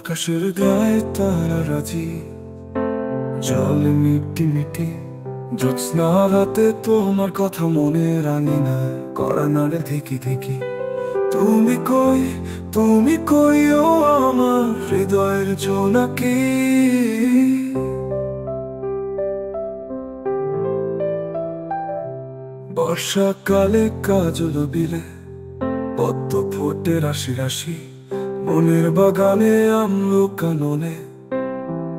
আকাশের গায়ে তারা রাজি, জলে মিটি মিটি জ্যোৎস্না রাতে তোমার কথা মনে রাঙি না করা নারে দেখি দেখি। তুমি কই ও আমার হৃদয়ের জোনাকি। বর্ষাকালে কাজল বিলে পদ্ম ফোটে রাশি রাশি, মনের বাগানে আমলো কাননে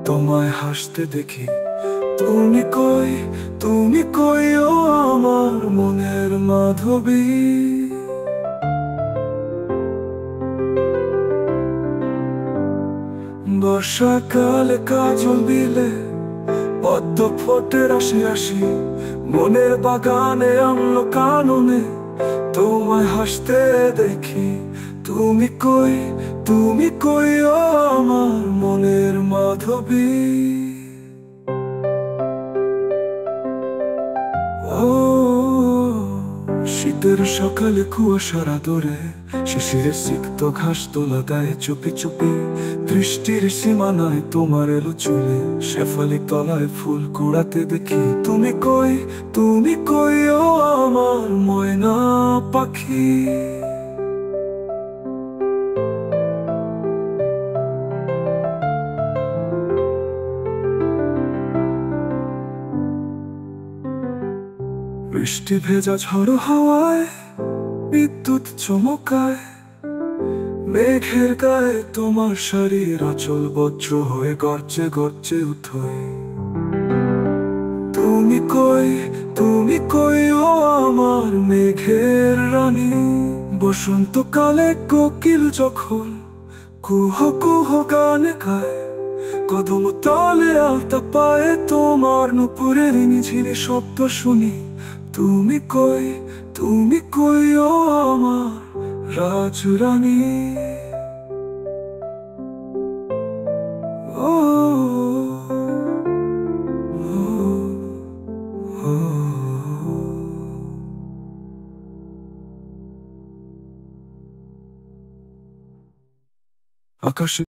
তোমায় হাসতে দেখি। তুমি কই ও আমার মনের মাধবী। বর্ষাকালে কাজল বিলে পদ্ম ফোটে রাশি রাশি, মনের বাগানে আমলো কাননে তোমায় হাসতে দেখি। তুমি কই ও আমার মনের মাধবী। ও শীতের সকালে কুয়াশার আদরে শিশিরে সিক্ত ঘাস তোলা দেয় চুপি চুপি। বৃষ্টির সীমানায় তোমার এলো চুলে শেফালি তলায় ফুল কুড়াতে দেখি। তুমি কই ও আমার ময়না পাখি। বৃষ্টি ভেজা ঝড়ো হাওয়ায় বিদ্যুৎ চমকায়, মেঘের গায়ে তোমার শরীর অচল বজ্র হয়ে গর্জে গর্জে উঠোয়। তুমি কই ও আমার মেঘের রানী। বসন্তকালে কোকিল যখন কুহ কুহ গানে গায়, কদম তলে আলতা পায়ে তোমার নুপুরের ঝিরি শব্দ শুনি। তুমি কই ও আমার রাজরানী। ও আকাশে